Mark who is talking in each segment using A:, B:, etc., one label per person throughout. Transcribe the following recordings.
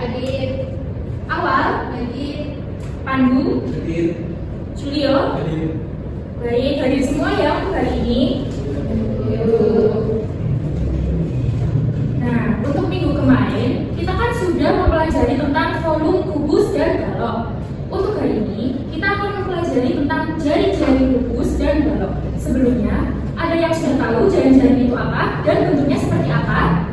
A: Hadir.
B: Awal,
A: Hadir.
B: Pandu,
C: Hadir.
B: Julio.
C: Hadir.
B: Baik, hadir semua ya untuk hari ini. Nah, untuk minggu kemarin kita kan sudah mempelajari tentang volume, kubus, dan balok. Untuk hari ini kita akan mempelajari tentang jari-jari kubus dan balok. Sebelumnya, ada yang sudah tahu jari-jari itu apa dan bentuknya seperti apa?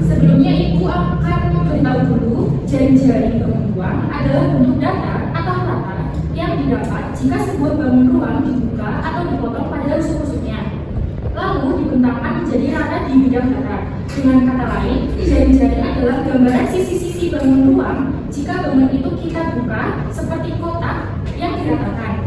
B: Sebelumnya Ibu akan memberitahu dulu jari-jari bangun ruang adalah bentuk datar atau rata yang didapat jika sebuah bangun ruang dibuka atau dipotong pada rusuk-rusuknya, lalu dibentangkan menjadi rata di bidang datar. Dengan kata lain, jari-jari adalah gambaran sisi-sisi bangun ruang jika bangun itu kita buka seperti kotak yang diratakan.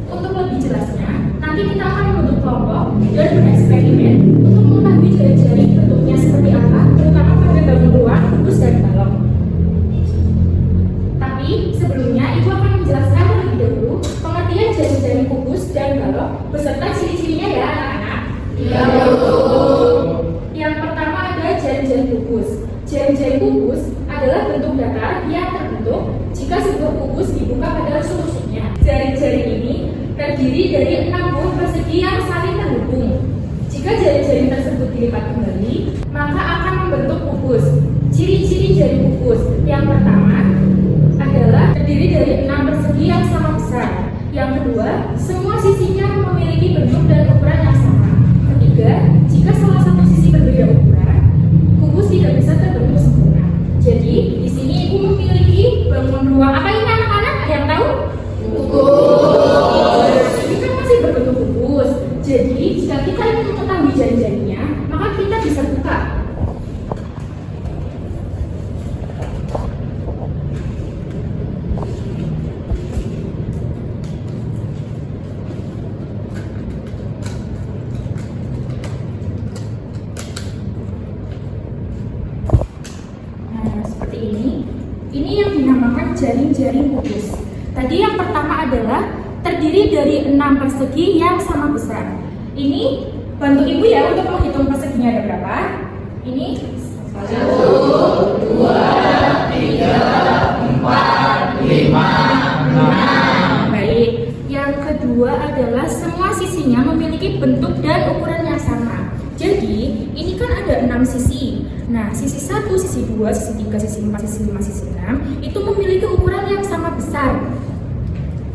B: Untuk lebih jelasnya, nanti kita akan membentuk kelompok dan bereksperimen untuk mengetahui jari-jari bentuknya seperti apa, terutama pada bangun ruang, kubus, dan balok. Tapi sebelumnya, Ibu akan menjelaskan terlebih dahulu pengertian jari-jari kubus dan balok beserta ciri-cirinya ya anak-anak.
A: Iya, betul.
B: Yang pertama ada jari-jari kubus. Jari-jari kubus adalah bentuk datar yang terbentuk jika sebuah kubus dibuka pada rusuk-rusuknya. Jari-jari ini terdiri dari 6 buah persegi yang saling terhubung. Jika jari-jari tersebut dilipat kembali, maka akan membentuk kubus. Ciri-ciri jari kubus yang pertama adalah terdiri dari 6 persegi yang sama besar. Yang kedua, semua sisinya memiliki bentuk dan ukuran yang sama. Ketiga, jika salah satu sisi berbeda ukuran, kubus tidak bisa terbentuk sempurna. Jadi, di sini Ibu memiliki bangun ruang. Apa ini anak-anak? Ada yang tahu? Kubus. Ini kan masih berbentuk kubus. Jadi, jika kita ingin mengetahui jari-jarinya, maka kita bisa buka. Ini yang dinamakan jaring-jaring kubus. Tadi yang pertama adalah terdiri dari 6 persegi yang sama besar. Ini bantu Ibu ya untuk menghitung perseginya ada berapa. Ini
A: 1, 2, 3, 4, 5, 6.
B: Baik. Yang kedua adalah semua sisinya memiliki bentuk dan ukuran yang sama. Jadi, ini kan ada 6 sisi. Nah, sisi 1, sisi 2, sisi 3, sisi 4, sisi 5, sisi 6 itu memiliki ukuran yang sama besar.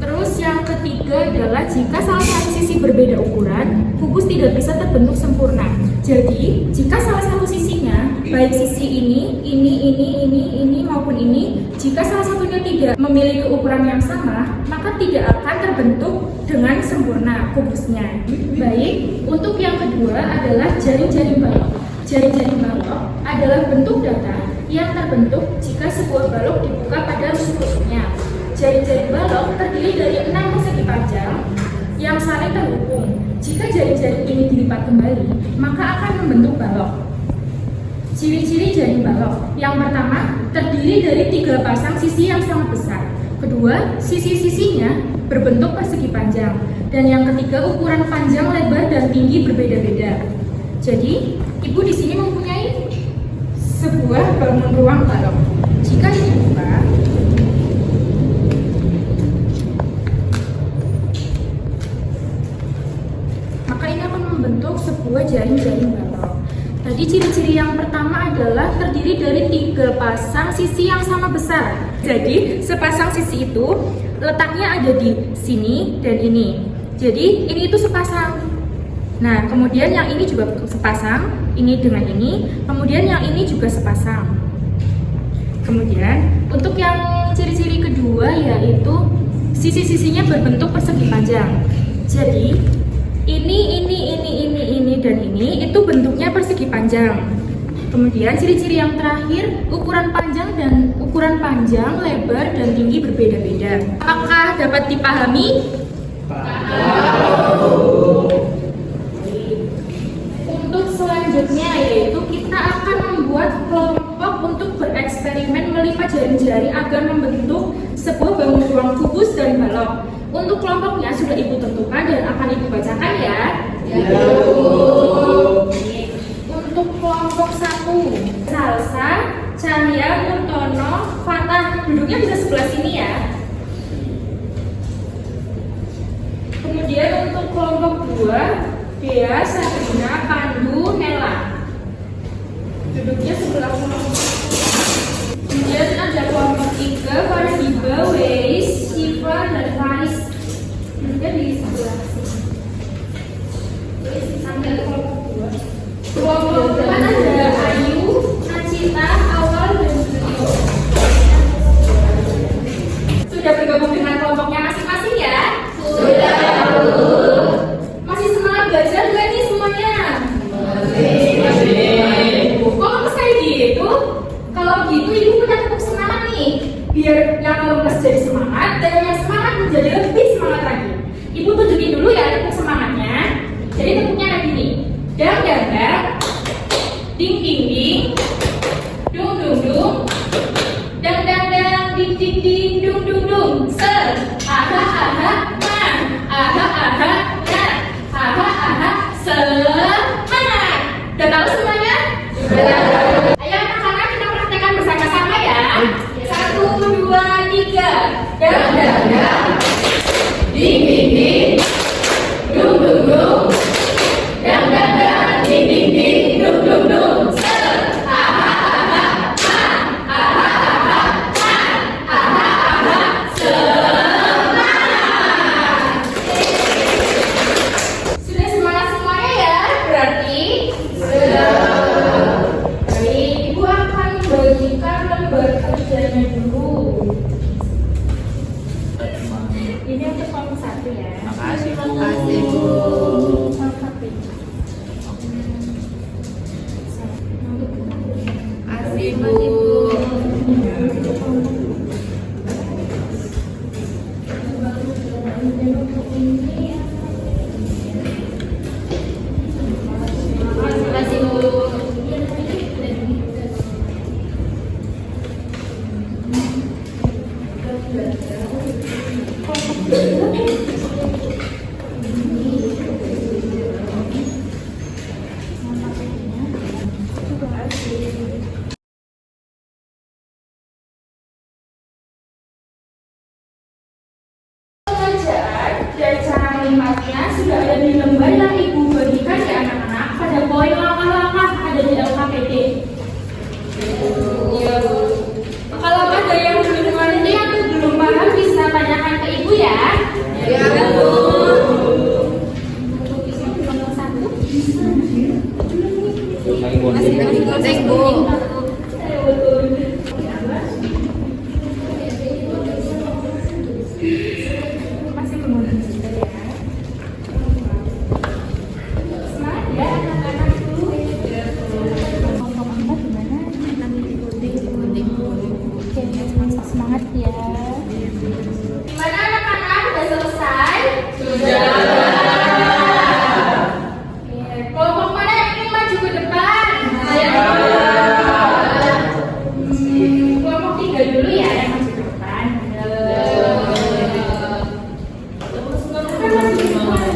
B: Terus yang ketiga adalah jika salah satu sisi berbeda ukuran, kubus tidak bisa terbentuk sempurna. Jadi, jika salah satu sisinya, baik sisi ini maupun ini, jika salah satunya tidak memiliki ukuran yang sama, maka tidak akan terbentuk dengan sempurna kubusnya. Baik, untuk yang kedua adalah jaring-jaring balok. Jaring-jaring balok adalah bentuk datar yang terbentuk jika sebuah balok dibuka pada rusuk-rusuknya. Jaring-jaring balok terdiri dari 6 persegi panjang yang saling terhubung. Jika jaring-jaring ini dilipat kembali, maka akan membentuk balok. Ciri-ciri jaring balok. Yang pertama, terdiri dari 3 pasang sisi yang sama besar. Kedua, sisi-sisinya berbentuk persegi panjang. Dan yang ketiga, ukuran panjang, lebar, dan tinggi berbeda-beda. Jadi, Ibu di sini mempunyai sebuah bangun ruang balok. Jika dibuka, maka ini akan membentuk sebuah jaring-jaring balok. Tadi ciri-ciri yang pertama adalah terdiri dari 3 pasang sisi yang sama besar. Jadi, sepasang sisi itu letaknya ada di sini dan ini. Jadi, ini itu sepasang. Nah, kemudian yang ini juga sepasang, ini dengan ini, kemudian yang ini juga sepasang. Kemudian, untuk yang ciri-ciri kedua yaitu sisi-sisinya berbentuk persegi panjang. Jadi, ini, dan ini itu bentuknya persegi panjang. Kemudian ciri-ciri yang terakhir, ukuran panjang, lebar, dan tinggi berbeda-beda. Apakah dapat dipahami? Untuk selanjutnya yaitu kita akan membuat kelompok untuk bereksperimen melipat jari-jari agar membentuk sebuah bangun ruang kubus dan balok. Untuk kelompoknya sudah Ibu tentukan dan akan Ibu bacakan ya.
A: Ya.
B: Untuk kelompok 1 aku. Salsa, Cahya, Murtono, Fatah. Duduknya bisa sebelah sini ya. Kemudian untuk kelompok 2, Dea, Sabrina, Pandu, Nela. Duduknya sebelah kelompok. Kemudian ada kelompok 3, Fardiba, Weis, Syifa, dan Faris. Duduknya di sebelah sini. Sampai kelompok 2. Kelompok 4 ada Ayu, Nacita, Awal, dan Julio. Sudah bergabung dengan kelompoknya masing-masing ya?
A: Sudah.
B: Masih semangat belajar gak nih semuanya?
A: Masih.
B: Kok lemes kayak gitu? Kalau gitu ibu punya tepuk semangat nih. Biar yang lemes jadi semangat dan yang semangat menjadi lebih semangat lagi. Ibu tunjukin dulu ya tepuk semangatnya. Jadi tepuknya kayak gini. Dang dang dang, ding ding ding, dung dung dung, dang dang dang, ding ding ding, dung dung dung. Ser, aha aha, nah, aha aha, nah, aha aha, semangat. Udah tahu semuanya?
A: Sudah.
B: Ayo anak-anak kita praktekkan bersama-sama ya. 1, 2, 3. Dang dang dang,
A: Ding ding ding, dung dung dung, dang dang dang, ding ding ding, dung dung dung. Ser, aha aha, ah, aha aha, ah, aha aha, semangat.
B: sudah semangat semuanya ya? Berarti
A: Sudah.
B: baik, ibu akan membagikan lembar kerjanya dulu. Ini untuk kelompok 1 ya.
C: Makasih, Bu.
A: Makasih, Bu. Kasih, Bu. Kasih, Bu.
B: Pengajaran dan cara melihatnya sudah ada di lembar yang ibu bagikan ya anak-anak. Pada poin langkah-langkah ada di LKPD. Iya, Bu. Kalau ada yang belum mengerti atau belum paham bisa tanyakan ke ibu ya.
A: Ya, Bu.
B: Untuk isi kelompok 1.
A: Masih gunting, Bu.
B: Masih mengundur juga ya. Semangat ya anak-anakku. Kelompok 4 gimana? Oke, semangat ya. Gimana anak-anak? Udah selesai?
A: Sudah.
B: Oke, kelompok mana yang ingin maju ke depan? Kelompok 3 dulu ya yang maju ke depan.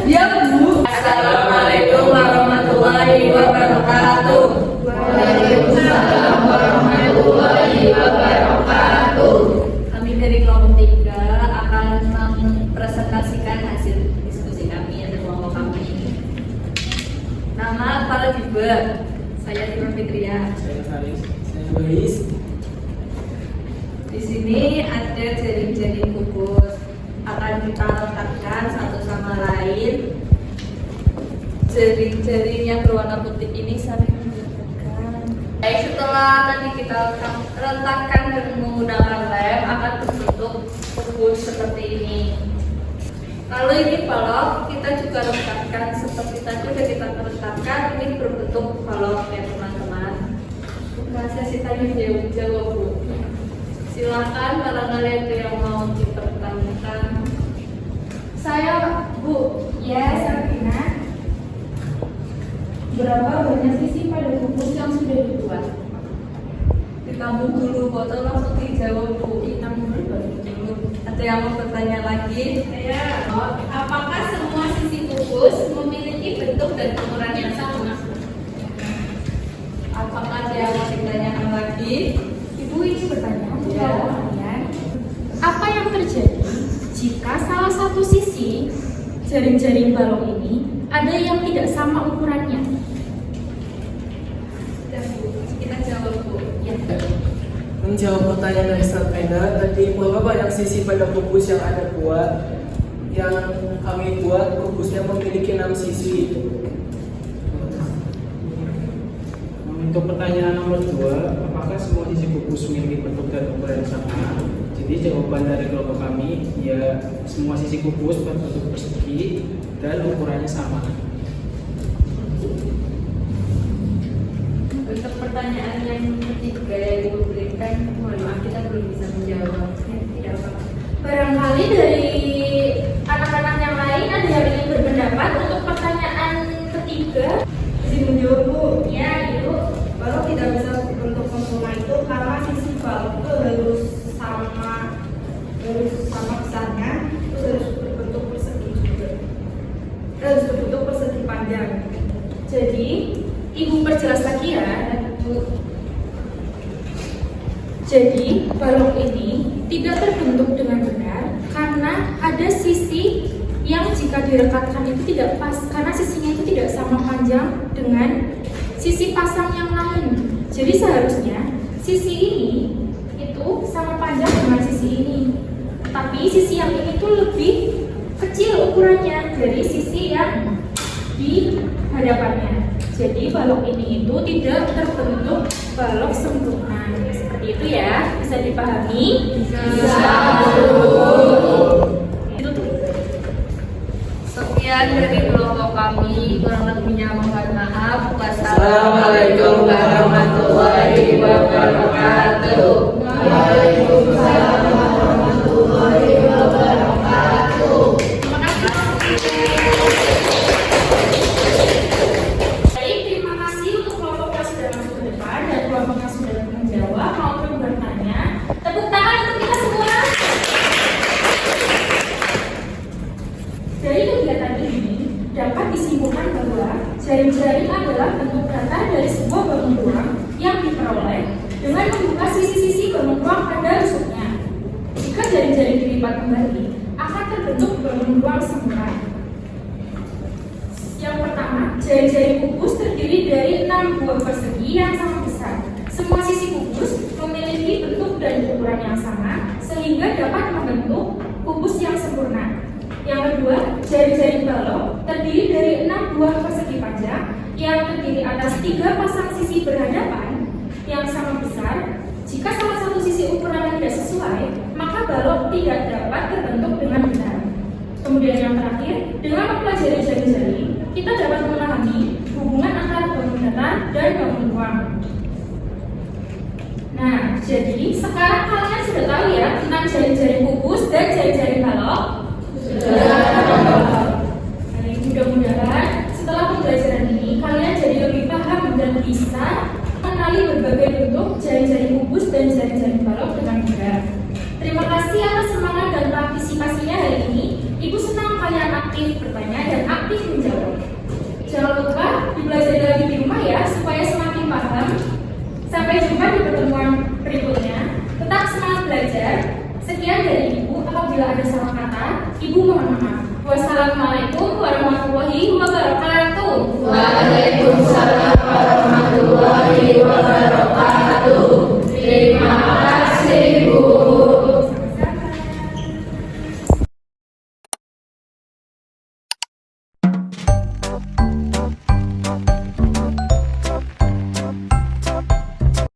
A: Ya, Bu. Assalamualaikum warahmatullahi wabarakatuh. Waalaikumsalam warahmatullahi wabarakatuh. Kami dari kelompok 3 akan mempresentasikan hasil diskusi kami atau kelompok kami. Nama Fardiba, saya Tima Fitria.
C: Saya Faris, saya Weis.
A: Di sini ada jaring-jaring kukus, akan kita letakkan satu sama lain. Jaring-jaring yang berwarna putih ini saling mendekatkan. Baik, setelah nanti kita letakkan dengan menggunakan lem akan terbentuk kukus seperti ini. Lalu ini balok kita juga letakkan seperti tadi sudah kita letakkan, ini berbentuk balok ya teman-teman. Sesi tadi jawab, Bu. Silakan barangkali ada yang mau dipertanyakan.
B: Saya Bu, ya Sabrina. Berapa banyak sisi pada kukus yang sudah dibuat?
A: Ditambung dulu, botol langsung dijawab, Bu. Ditambung dulu. Ada yang mau bertanya lagi?
B: Ya. Apakah semua sisi kukus memiliki bentuk dan ukuran yang sama?
A: Apakah ada
B: Ibu ini bertanya untuk kalian, apa yang terjadi jika salah satu sisi jaring-jaring balok ini ada yang tidak sama ukurannya?
A: Sudah Bu, kita jawab Bu.
B: Ya.
C: Menjawab pertanyaan dari Sarpena, tadi berapa banyak sisi pada kubus yang ada buat? Yang kami buat kubusnya memiliki 6 sisi.
D: Untuk pertanyaan nomor 2, apakah semua sisi kubus memiliki bentuk dan ukuran yang sama? Jadi jawaban dari kelompok kami, ya semua sisi kubus berbentuk persegi dan ukurannya sama.
A: Untuk pertanyaan yang ketiga yang Ibu berikan, mohon maaf kita belum bisa menjawab. Tidak apa-apa.
B: Barangkali dari anak-anak yang lain ada yang ingin berpendapat untuk pertanyaan ketiga.
E: Izin menjawab Bu.
B: Ya, Ibu.
E: Balok tidak bisa berbentuk sempurna itu karena sisi balok itu harus sama besarnya, terus harus berbentuk persegi juga. Harus berbentuk persegi panjang.
B: Jadi, Ibu perjelas lagi ya. Jadi, balok ini tidak terbentuk dengan benar karena ada sisi yang jika direkatkan itu tidak pas karena sisinya itu tidak sama panjang dengan sisi pasang yang lain. Jadi seharusnya sisi ini itu sama panjang dengan sisi ini. Tapi sisi yang ini tuh lebih kecil ukurannya dari sisi yang di hadapannya. Jadi balok ini itu tidak terbentuk balok sempurna. Seperti itu ya, bisa dipahami?
A: Bisa. Itu tuh. Sekian dari kelompok kami, kurang lebihnya mohon maaf. Wassalamualaikum warahmatullahi wabarakatuh. Waalaikumsalam warahmatullahi wabarakatuh.
B: Terima kasih. Baik, terima kasih untuk kelompok yang sudah masuk ke depan dan kelompok yang sudah menjawab maupun bertanya. Tepuk tangan untuk kita semua. Dari kegiatan ini dapat disimpulkan bahwa jaring-jaring adalah bentuk data dari sebuah bangun ruang yang diperoleh dengan membuka sisi-sisi bangun ruang pada rusuknya. Jika jaring-jaring dilipat kembali, akan terbentuk bangun ruang sempurna. Yang pertama, jaring-jaring kubus terdiri dari 6 buah persegi yang sama besar. Semua sisi kubus memiliki bentuk dan ukuran yang sama sehingga dapat membentuk kubus yang sempurna. Yang kedua, jaring-jaring balok terdiri dari 6 buah persegi panjang yang terdiri atas 3 pasang sisi berhadapan yang sama besar. Jika salah satu sisi ukurannya tidak sesuai, maka balok tidak dapat terbentuk dengan benar. Kemudian yang terakhir, dengan mempelajari jaring-jaring, kita dapat memahami hubungan antara bangun datar dan bangun ruang. Nah, jadi sekarang kalian sudah tahu ya tentang jaring-jaring kubus dan jaring-jaring balok? Nah, mudah-mudahan setelah pembelajaran ini kalian jadi lebih paham dan bisa mengenali berbagai bentuk jaring-jaring kubus dan jaring-jaring balok dengan mudah. Terima kasih atas semangat dan partisipasinya hari ini. Ibu senang kalian aktif bertanya dan aktif menjawab. Jangan lupa dipelajari lagi di rumah ya supaya semakin paham. Sampai jumpa di pertemuan berikutnya. Tetap semangat belajar. Sekian dari Ibu. Apabila ada salah kata, Ibu mohon maaf. Wassalamualaikum warahmatullahi wabarakatuh.
A: Waalaikumsalam warahmatullahi wabarakatuh.